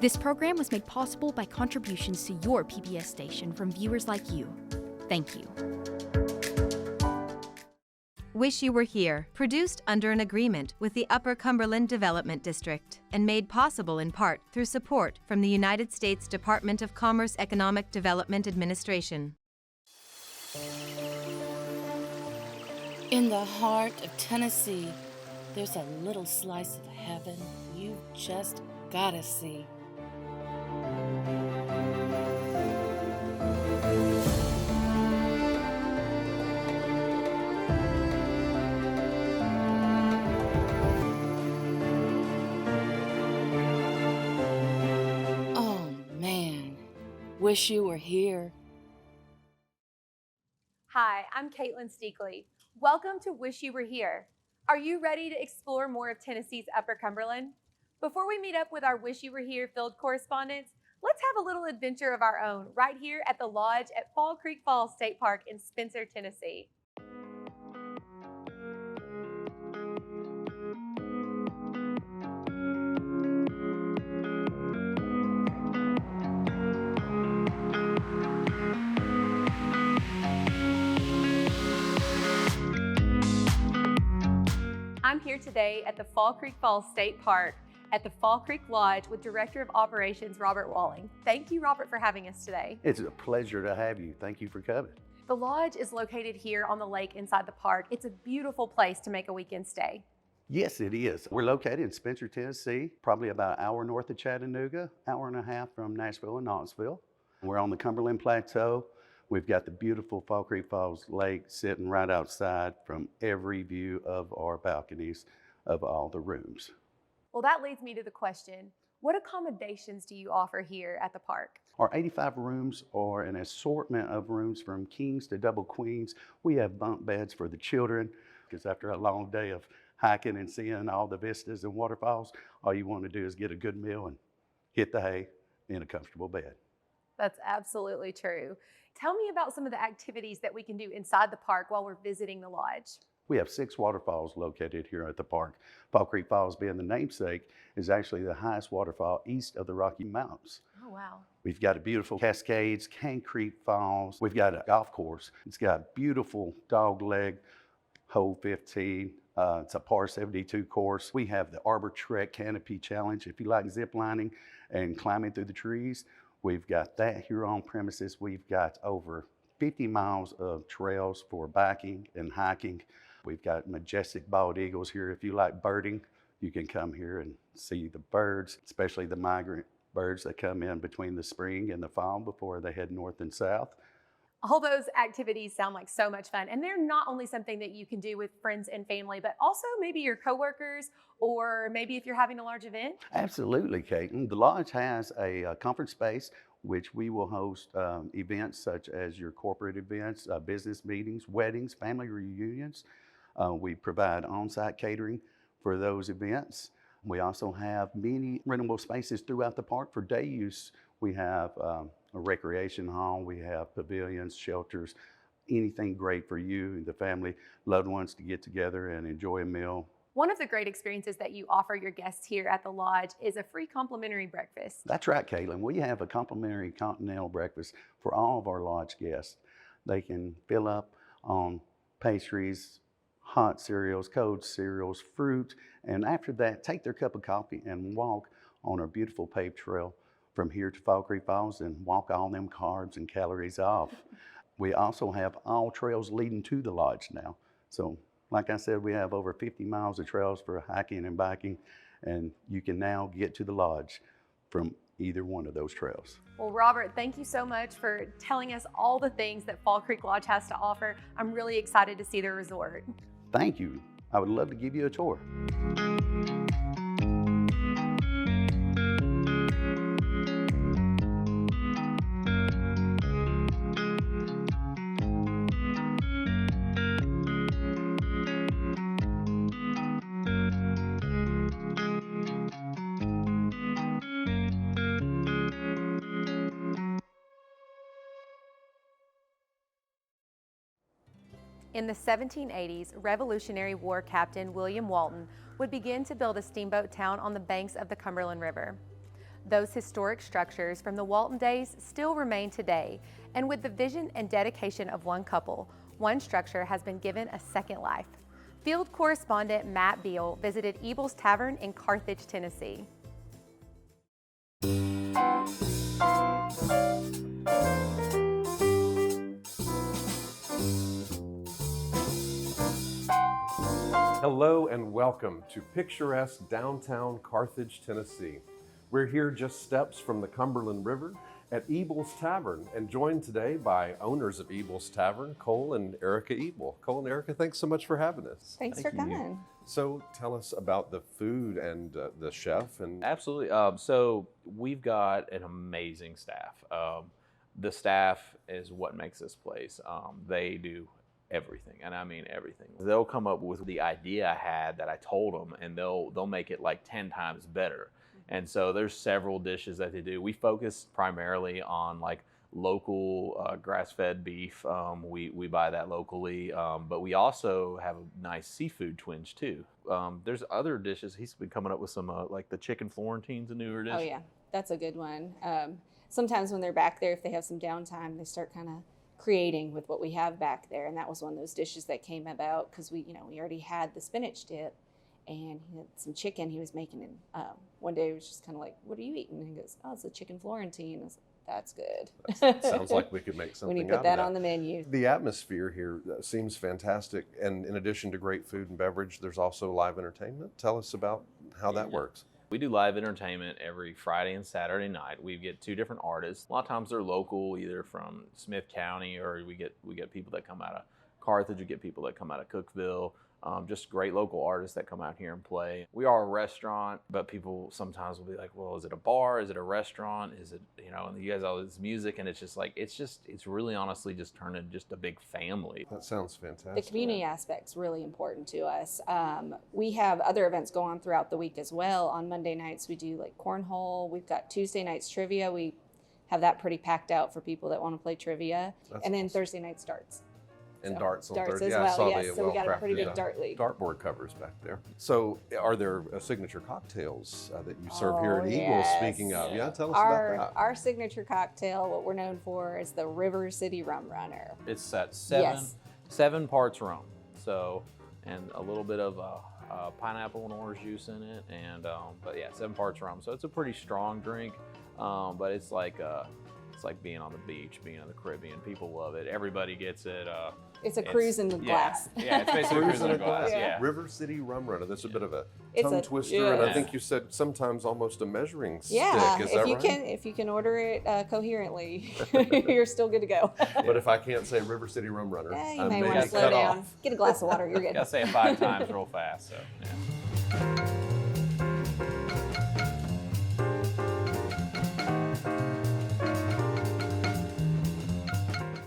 This program was made possible by contributions to your PBS station from viewers like you. Thank you. Wish You Were Here, produced under an agreement with the Upper Cumberland Development District and made possible in part through support from the United States Department of Commerce Economic Development Administration. In the heart of Tennessee, there's a little slice of heaven you just gotta see. Oh man, wish you were here. Hi, I'm Katelyn Steakley. Welcome to Wish You Were Here. Are you ready to explore more of Tennessee's Upper Cumberland? Before we meet up with our Wish You Were Here field correspondents, let's have a little adventure of our own right here at the Lodge at Fall Creek Falls State Park in Spencer, Tennessee. I'm here today at the Fall Creek Falls State Park at the Fall Creek Lodge with Director of Operations, Robert Walling. Thank you, Robert, for having us today. It's a pleasure to have you. Thank you for coming. The Lodge is located here on the lake inside the park. It's a beautiful place to make a weekend stay. Yes, it is. We're located in Spencer, Tennessee, probably about an hour north of Chattanooga, hour and a half from Nashville and Knoxville. We're on the Cumberland Plateau. We've got the beautiful Fall Creek Falls Lake sitting right outside from every view of our balconies of all the rooms. Well, that leads me to the question, what accommodations do you offer here at the park? Our 85 rooms are an assortment of rooms from kings to double queens. We have bunk beds for the children, because after a long day of hiking and seeing all the vistas and waterfalls, all you want to do is get a good meal and hit the hay in a comfortable bed. That's absolutely true. Tell me about some of the activities that we can do inside the park while we're visiting the lodge. We have 6 waterfalls located here at the park. Fall Creek Falls, being the namesake, is actually the highest waterfall east of the Rocky Mountains. Oh, wow. We've got a beautiful Cascades, Cane Creek Falls. We've got a golf course. It's got a beautiful dog leg, hole 15. It's a par 72 course. We have the Arbor Trek Canopy Challenge. If you like zip lining and climbing through the trees, we've got that here on premises. We've got over 50 miles of trails for biking and hiking. We've got majestic bald eagles here. If you like birding, you can come here and see the birds, especially the migrant birds that come in between the spring and the fall before they head north and south. All those activities sound like so much fun, and they're not only something that you can do with friends and family, but also maybe your coworkers, or maybe if you're having a large event. Absolutely, Katelyn. The lodge has a conference space which we will host events such as your corporate events, business meetings, weddings, family reunions. We provide on-site catering for those events. We also have many rentable spaces throughout the park for day use. We have a recreation hall, we have pavilions, shelters, anything great for you and the family, loved ones to get together and enjoy a meal. One of the great experiences that you offer your guests here at the lodge is a free complimentary breakfast. That's right, Katelyn. We have a complimentary continental breakfast for all of our lodge guests. They can fill up on pastries, hot cereals, cold cereals, fruit, and after that, take their cup of coffee and walk on our beautiful paved trail from here to Fall Creek Falls and walk all them carbs and calories off. We also have all trails leading to the lodge now. So, like I said, we have over 50 miles of trails for hiking and biking, and you can now get to the lodge from either one of those trails. Well, Robert, thank you so much for telling us all the things that Fall Creek Lodge has to offer. I'm really excited to see the resort. Thank you. I would love to give you a tour. In the 1780s, Revolutionary War Captain William Walton would begin to build a steamboat town on the banks of the Cumberland River. Those historic structures from the Walton days still remain today, and with the vision and dedication of one couple, one structure has been given a second life. Field correspondent Matt Beal visited Ebel's Tavern in Carthage, Tennessee. Hello and welcome to picturesque downtown Carthage, Tennessee. We're here just steps from the Cumberland River at Ebel's Tavern and joined today by owners of Ebel's Tavern, Cole and Erica Ebel. Cole and Erica, thanks so much for having us. Thanks for coming. So tell us about the food and the chef. And Absolutely. So we've got an amazing staff. The staff is what makes this place. They do everything, and I mean everything. They'll come up with the idea I had that I told them, and they'll make it like 10 times better. And so there's several dishes that they do. We focus primarily on like local grass-fed beef. We buy that locally, but we also have a nice seafood twinge too. There's other dishes. He's been coming up with some like the chicken Florentine's a newer dish. Oh yeah, that's a good one. Sometimes when they're back there, if they have some downtime, they start kind of creating with what we have back there, and that was one of those dishes that came about because we already had the spinach dip, and he had some chicken he was making. And one day it was just kind of like, "What are you eating?" And he goes, "Oh, it's a chicken Florentine." I was like, "That's good." sounds like we could make something We need out to put of that that on the menu. The atmosphere here seems fantastic, and in addition to great food and beverage, there's also live entertainment. Tell us about how that works. We do live entertainment every Friday and Saturday night. We get 2 different artists. A lot of times they're local, either from Smith County, or we get people that come out of Carthage, we get people that come out of Cookeville. Just great local artists that come out here and play. We are a restaurant, but people sometimes will be like, well, is it a bar? Is it a restaurant? Is it, and you guys all this music, and it's just like, it's really honestly just turned into just a big family. That sounds fantastic. The community aspect's really important to us. We have other events go on throughout the week as well. On Monday nights, we do like cornhole. We've got Tuesday nights trivia. We have that pretty packed out for people that want to play trivia. That's and then awesome. Thursday night starts. And So, darts on darts Thursday. as Yeah, I well, saw yes. the So we got a pretty well-crafted, big dart league. dartboard covers back there. So are there signature cocktails that you serve here at Ebel, yes. speaking of? Yeah, tell us about that. Our signature cocktail, what we're known for, is the River City Rum Runner. It's at Yes. 7 parts rum, so, and a little bit of pineapple and orange juice in it, and but yeah, 7 parts rum. So it's a pretty strong drink, but it's like being on the beach, being in the Caribbean. People love it. Everybody gets it. It's a cruise in the glass. Yeah, it's basically a cruise in a glass. Yeah. River City Rum Runner. That's a bit of a It's tongue a- twister, and I yeah. think you said sometimes almost a measuring stick. Yeah, Is that right? if you can order it coherently, you're still good to go. But if I can't say River City Rum Runner, Yeah, you I may may want to get slow cut down. off. Get a glass of water. You're good. Gotta say it 5 times real fast. So yeah.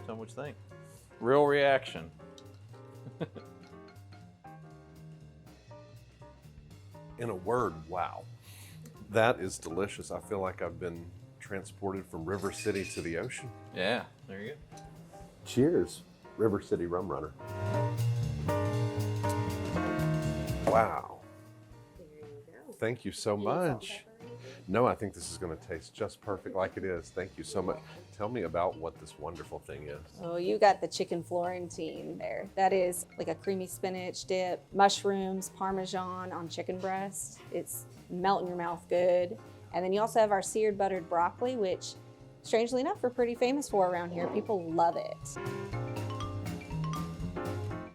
So what you think? Real reaction. In a word, wow. That is delicious. I feel like I've been transported from River City to the ocean. Yeah, there you go. Cheers, River City Rum Runner. Wow. Thank you so much. No, I think this is going to taste just perfect like it is. Thank you so much. Tell me about what this wonderful thing is. Oh, you got the chicken Florentine there. That is like a creamy spinach dip, mushrooms, Parmesan on chicken breast. It's melt in your mouth good. And then you also have our seared buttered broccoli, which strangely enough, we're pretty famous for around here. People love it.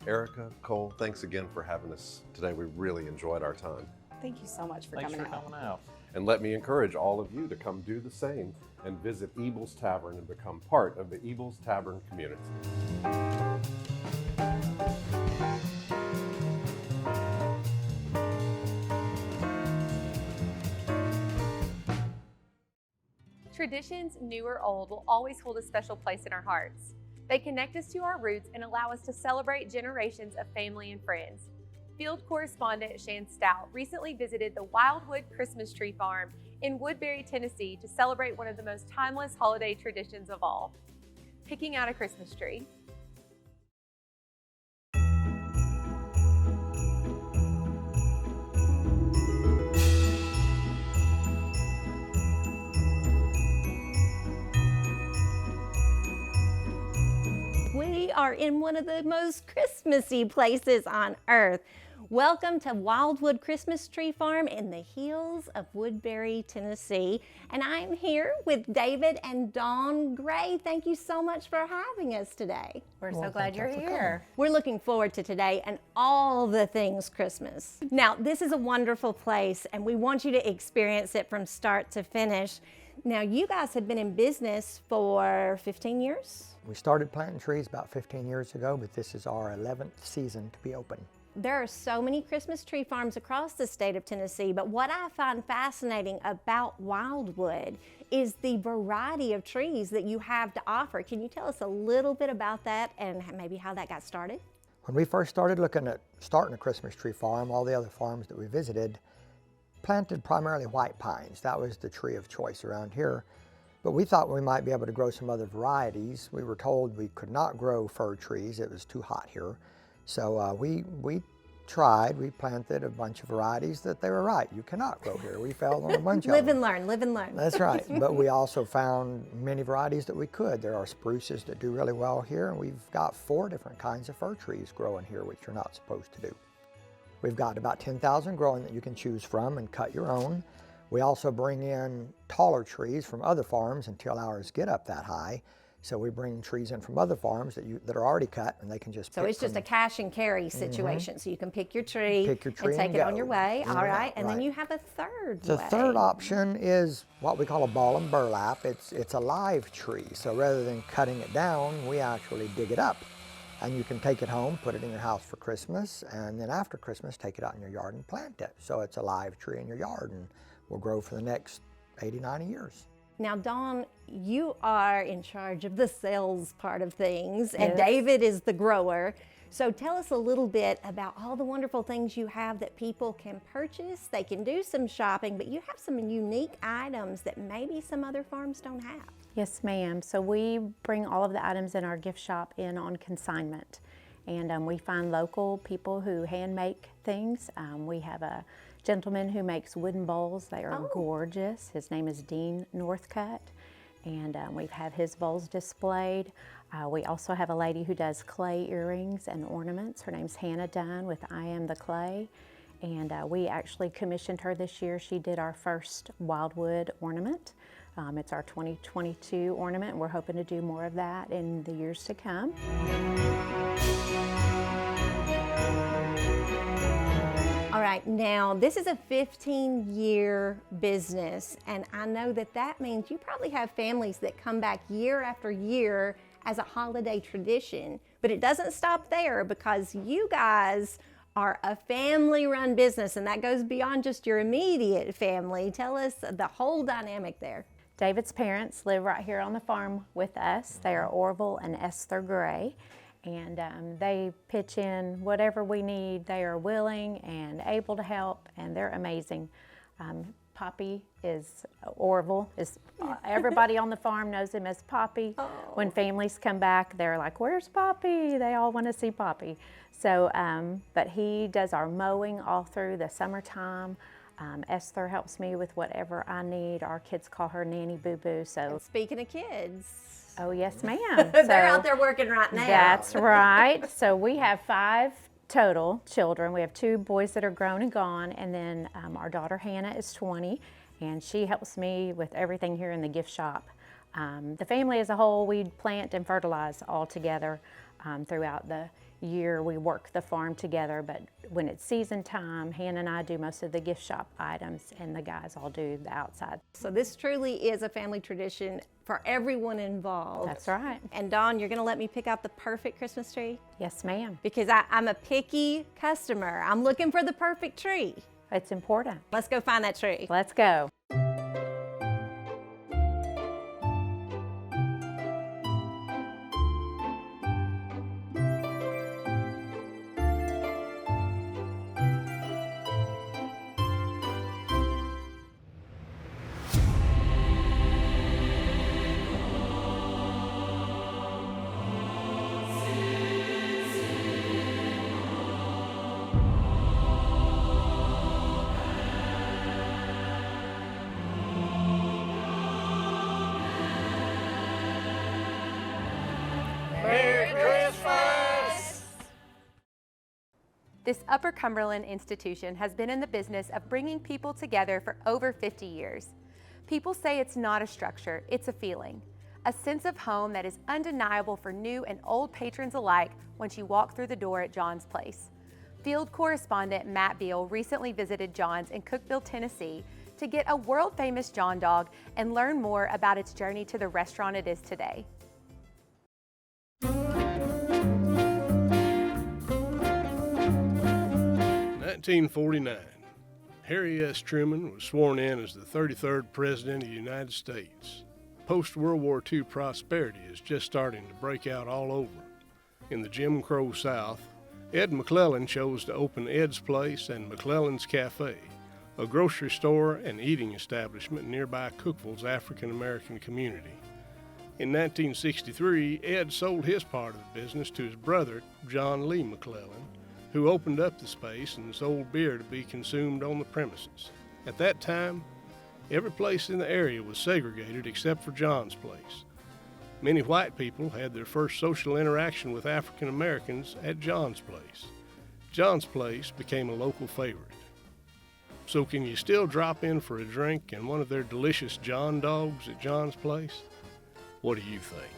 Erica, Cole, thanks again for having us today. We really enjoyed our time. Thank you so much for Thanks coming for out. coming out. And let me encourage all of you to come do the same and visit Ebel's Tavern and become part of the Ebel's Tavern community. Traditions, new or old, will always hold a special place in our hearts. They connect us to our roots and allow us to celebrate generations of family and friends. Field correspondent Shan Stout recently visited the Wildwood Christmas Tree Farm in Woodbury, Tennessee to celebrate one of the most timeless holiday traditions of all, picking out a Christmas tree. are in one of the most Christmassy places on earth. Welcome to Wildwood Christmas Tree Farm in the hills of Woodbury, Tennessee. And I'm here with David and Dawn Gray. Thank you so much for having us today. We're so glad you're here. We're looking forward to today and all the things Christmas. Now, this is a wonderful place and we want you to experience it from start to finish. Now, you guys have been in business for 15 years? We started planting trees about 15 years ago, but this is our 11th season to be open. There are so many Christmas tree farms across the state of Tennessee, but what I find fascinating about Wildwood is the variety of trees that you have to offer. Can you tell us a little bit about that and maybe how that got started? When we first started looking at starting a Christmas tree farm, all the other farms that we visited planted primarily white pines. That was the tree of choice around here. But we thought we might be able to grow some other varieties. We were told we could not grow fir trees. It was too hot here. So we tried, we planted a bunch of varieties that they were right. You cannot grow here. We failed on a bunch of them. Live and learn, live and learn. That's right. But we also found many varieties that we could. There are spruces that do really well here, and we've got 4 different kinds of fir trees growing here, which you're not supposed to do. We've got about 10,000 growing that you can choose from and cut your own. We also bring in taller trees from other farms until ours get up that high. So we bring trees in from other farms that are already cut, and they can just So it's just a cash and carry situation. So you can pick your tree, and take it on your way. All right. And then you have a third The way. third option is what we call a ball and burlap. It's a live tree. So rather than cutting it down, we actually dig it up. And you can take it home, put it in your house for Christmas, and then after Christmas, take it out in your yard and plant it. So it's a live tree in your yard and will grow for the next 80, 90 years. Now, Dawn, you are in charge of the sales part of things, and David is the grower. So tell us a little bit about all the wonderful things you have that people can purchase. They can do some shopping, but you have some unique items that maybe some other farms don't have. Yes, ma'am. So we bring all of the items in our gift shop in on consignment. And we find local people who hand make things. We have a gentleman who makes wooden bowls. They are gorgeous. His name is Dean Northcutt, and we've had his bowls displayed. We also have a lady who does clay earrings and ornaments. Her name's Hannah Dunn with I Am the Clay, and we actually commissioned her this year. She did our first Wildwood ornament. It's our 2022 ornament, and we're hoping to do more of that in the years to come. All right, now this is a 15-year business, and I know that means you probably have families that come back year after year as a holiday tradition, but it doesn't stop there because you guys are a family-run business, and that goes beyond just your immediate family. Tell us the whole dynamic there. David's parents live right here on the farm with us. They are Orville and Esther Gray. And they pitch in whatever we need. They are willing and able to help, and they're amazing. Poppy is Orville. Everybody on the farm knows him as Poppy. Oh. When families come back, they're like, "Where's Poppy?" They all want to see Poppy. So, but he does our mowing all through the summertime. Esther helps me with whatever I need. Our kids call her Nanny Boo Boo. So, speaking of kids. Oh, yes, ma'am. They're out there working right now. That's right. So we have 5 total children. We have 2 boys that are grown and gone, and then our daughter Hannah is 20, and she helps me with everything here in the gift shop. The family as a whole, we plant and fertilize all together throughout the year. We work the farm together, but when it's season time, Hannah and I do most of the gift shop items, and the guys all do the outside. So this truly is a family tradition for everyone involved. That's right. And Dawn, you're gonna let me pick out the perfect Christmas tree? Yes, ma'am. Because I'm a picky customer. I'm looking for the perfect tree. It's important. Let's go find that tree. Let's go. This Upper Cumberland institution has been in the business of bringing people together for over 50 years. People say it's not a structure, it's a feeling. A sense of home that is undeniable for new and old patrons alike once you walk through the door at John's Place. Field correspondent Matt Beal recently visited John's in Cookeville, Tennessee to get a world-famous John dog and learn more about its journey to the restaurant it is today. 1949, Harry S. Truman was sworn in as the 33rd President of the United States. Post-World War II prosperity is just starting to break out all over. In the Jim Crow South, Ed McClellan chose to open Ed's Place and McClellan's Cafe, a grocery store and eating establishment nearby Cookeville's African American community. In 1963, Ed sold his part of the business to his brother, John Lee McClellan, who opened up the space and sold beer to be consumed on the premises. At that time, every place in the area was segregated except for John's Place. Many white people had their first social interaction with African Americans at John's Place. John's Place became a local favorite. So can you still drop in for a drink and one of their delicious John dogs at John's Place? What do you think?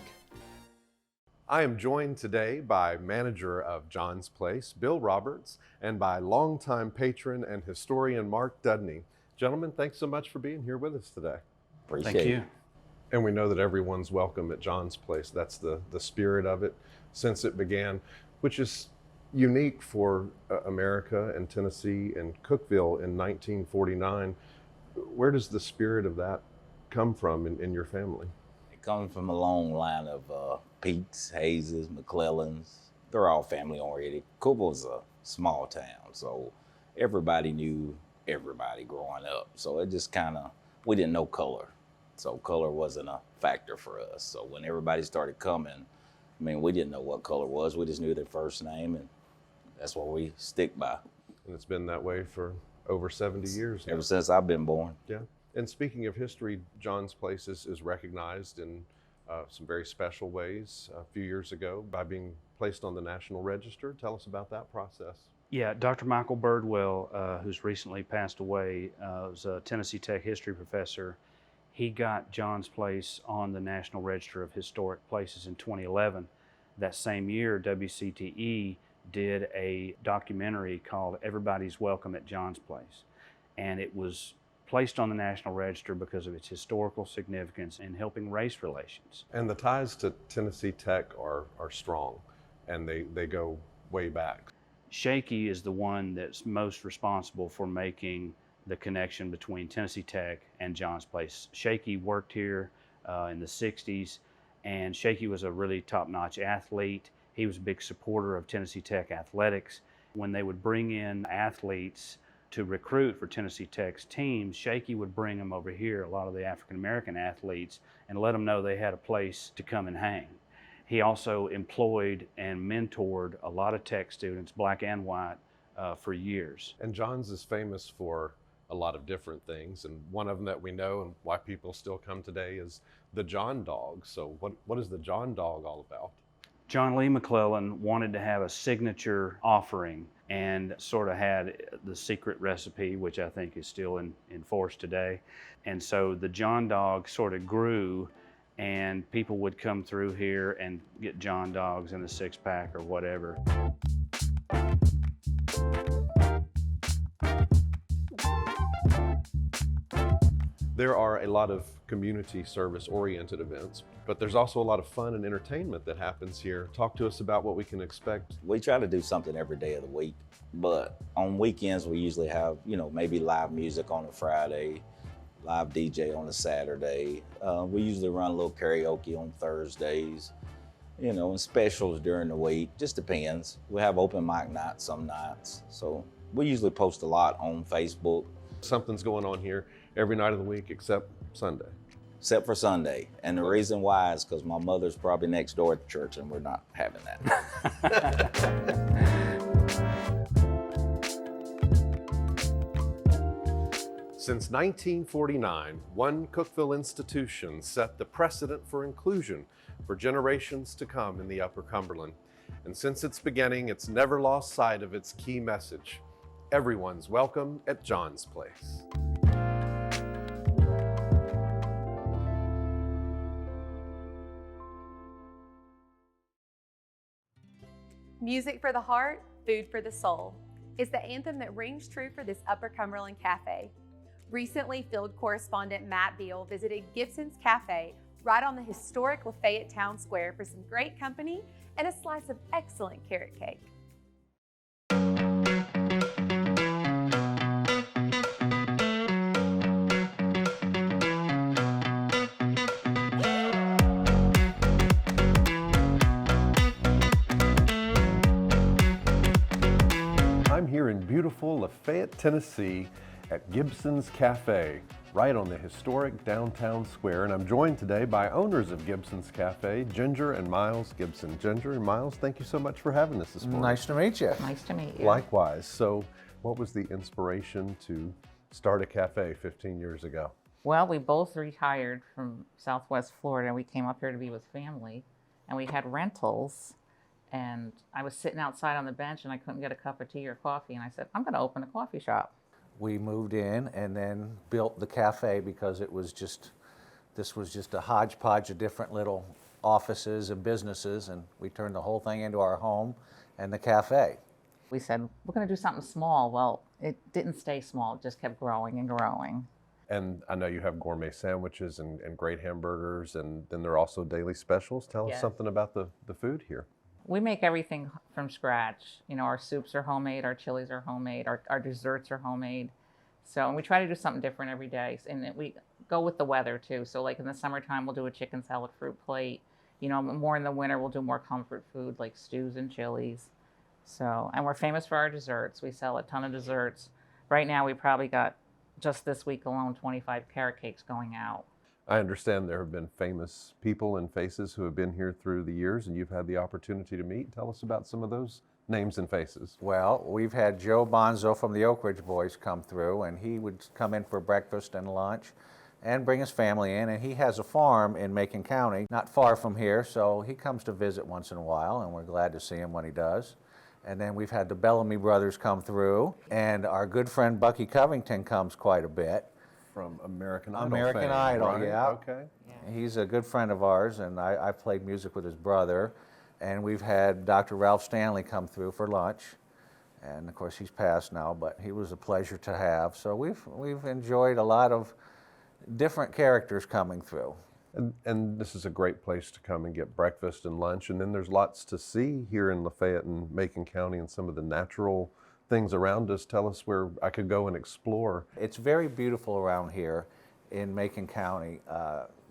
I am joined today by manager of John's Place, Bill Roberts, and by longtime patron and historian Mark Dudney. Gentlemen, thanks so much for being here with us today. Appreciate it. And we know that everyone's welcome at John's Place. That's the spirit of it since it began, which is unique for America and Tennessee and Cookeville in 1949. Where does the spirit of that come from in your family? It comes from a long line of Peaks, Hayeses, McClellans. They're all family oriented. Cookeville's a small town, so everybody knew everybody growing up. So it just we didn't know color. So color wasn't a factor for us. So when everybody started coming, we didn't know what color was. We just knew their first name, and that's what we stick by. And it's been that way for over 70 years now. Ever since I've been born. Yeah. And speaking of history, John's Place is recognized in some very special ways a few years ago by being placed on the National Register. Tell us about that process. Yeah, Dr. Michael Birdwell, who's recently passed away, was a Tennessee Tech history professor. He got John's Place on the National Register of Historic Places in 2011. That same year, WCTE did a documentary called Everybody's Welcome at John's Place. And it was placed on the National Register because of its historical significance in helping race relations. And the ties to Tennessee Tech are strong, and they go way back. Shaky is the one that's most responsible for making the connection between Tennessee Tech and John's Place. Shaky worked here in the 60s, and Shaky was a really top-notch athlete. He was a big supporter of Tennessee Tech athletics. When they would bring in athletes to recruit for Tennessee Tech's teams, Shaky would bring them over here, a lot of the African-American athletes, and let them know they had a place to come and hang. He also employed and mentored a lot of Tech students, black and white, for years. And John's is famous for a lot of different things, and one of them that we know and why people still come today is the John dog. So what is the John dog all about? John Lee McClellan wanted to have a signature offering and sort of had the secret recipe, which I think is still in force today. And so the John dog sort of grew, and people would come through here and get John dogs in a 6-pack or whatever. There are a lot of community service oriented events, but there's also a lot of fun and entertainment that happens here. Talk to us about what we can expect. We try to do something every day of the week, but on weekends we usually have, maybe live music on a Friday, live DJ on a Saturday. We usually run a little karaoke on Thursdays, and specials during the week. Just depends. We have open mic nights some nights. So we usually post a lot on Facebook. Something's going on here every night of the week except Sunday. Except for Sunday. And the reason why is because my mother's probably next door at the church and we're not having that. Since 1949, one Cookeville institution set the precedent for inclusion for generations to come in the Upper Cumberland. And since its beginning, it's never lost sight of its key message. Everyone's welcome at John's Place. Music for the heart, food for the soul is the anthem that rings true for this Upper Cumberland cafe. Recently, field correspondent Matt Beal visited Gibson's Cafe right on the historic Lafayette Town Square for some great company and a slice of excellent carrot cake. I'm here in beautiful Lafayette, Tennessee at Gibson's Cafe, right on the historic downtown square. And I'm joined today by owners of Gibson's Cafe, Ginger and Miles Gibson. Ginger and Miles, thank you so much for having us this morning. Nice to meet you. Nice to meet you. Likewise. So what was the inspiration to start a cafe 15 years ago? Well, we both retired from Southwest Florida. We came up here to be with family, and we had rentals. And I was sitting outside on the bench, and I couldn't get a cup of tea or coffee. And I said, I'm going to open a coffee shop. We moved in and then built the cafe because this was just a hodgepodge of different little offices and businesses, and we turned the whole thing into our home and the cafe. We said, we're going to do something small. Well, it didn't stay small. It just kept growing and growing. And I know you have gourmet sandwiches and great hamburgers, and then there are also daily specials. Tell us something about the food here. We make everything from scratch. You know, our soups are homemade, our chilies are homemade, our desserts are homemade. So, and we try to do something different every day. And we go with the weather too. So like in the summertime, we'll do a chicken salad fruit plate. You know, more in the winter, we'll do more comfort food like stews and chilies. So, and we're famous for our desserts. We sell a ton of desserts. Right now, we probably got, just this week alone, 25 carrot cakes going out. I understand there have been famous people and faces who have been here through the years, and you've had the opportunity to meet. Tell us about some of those names and faces. Well, we've had Joe Bonzo from the Oak Ridge Boys come through, and he would come in for breakfast and lunch and bring his family in. And he has a farm in Macon County, not far from here, so he comes to visit once in a while, and we're glad to see him when he does. And then we've had the Bellamy brothers come through, and our good friend Bucky Covington comes quite a bit. From American Idol American fame, Idol, right? yeah. Okay. Yeah. He's a good friend of ours, and I played music with his brother. And we've had Dr. Ralph Stanley come through for lunch. And of course, he's passed now, but he was a pleasure to have. So we've enjoyed a lot of different characters coming through. And this is a great place to come and get breakfast and lunch. And then there's lots to see here in Lafayette and Macon County and some of the natural things around us. Tell us where I could go and explore. It's very beautiful around here in Macon County.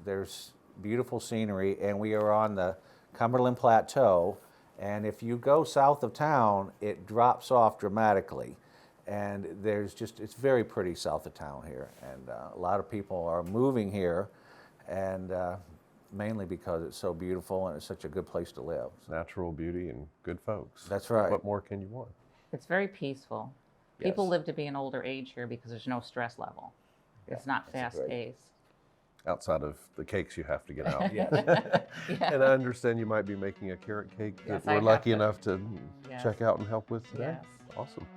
There's beautiful scenery, and we are on the Cumberland Plateau. And if you go south of town, it drops off dramatically. And it's very pretty south of town here. And a lot of people are moving here, and mainly because it's so beautiful and it's such a good place to live. Natural beauty and good folks. That's right. What more can you want? It's very peaceful. Yes. People live to be an older age here because there's no stress level. It's not fast paced. Outside of the cakes you have to get out. Yes. Yeah. And I understand you might be making a carrot cake Yes, that I we're lucky have to. enough to Yes. check out and help with today. Yes. Awesome.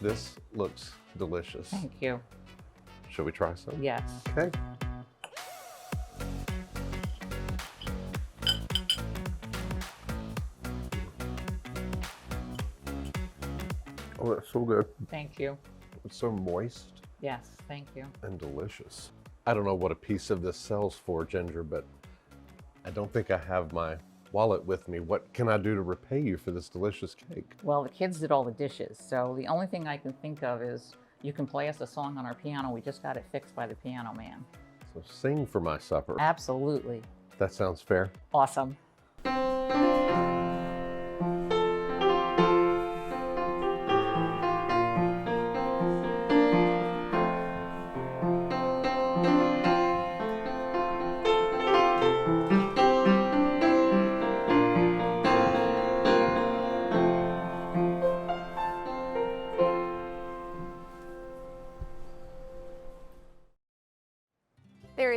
This looks delicious. Thank you. Shall we try some? Yes. Okay. Oh, that's so good. Thank you. It's so moist Yes, thank you. and delicious. I don't know what a piece of this sells for, Ginger, but I don't think I have my wallet with me. What can I do to repay you for this delicious cake? Well, the kids did all the dishes, so the only thing I can think of is you can play us a song on our piano. We just got it fixed by the piano man. So sing for my supper. Absolutely. That sounds fair. Awesome.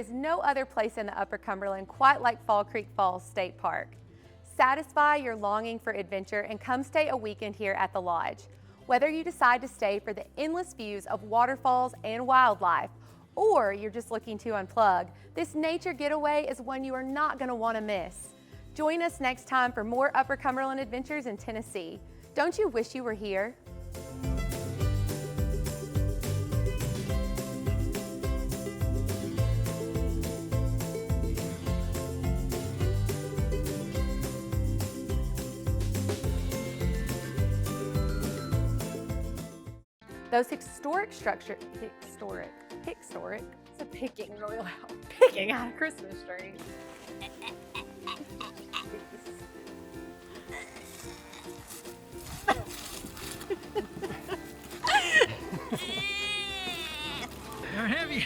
is no other place in the Upper Cumberland quite like Fall Creek Falls State Park. Satisfy your longing for adventure and come stay a weekend here at the lodge. Whether you decide to stay for the endless views of waterfalls and wildlife, or you're just looking to unplug, this nature getaway is one you are not going to want to miss. Join us next time for more Upper Cumberland adventures in Tennessee. Don't you wish you were here? Those historic structures, historic, it's a picking really loud, picking out a Christmas tree. How heavy?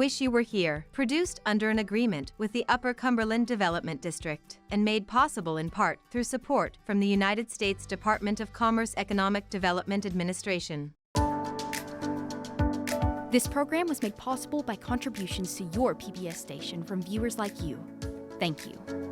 Wish You Were Here, produced under an agreement with the Upper Cumberland Development District and made possible in part through support from the United States Department of Commerce Economic Development Administration. This program was made possible by contributions to your PBS station from viewers like you. Thank you.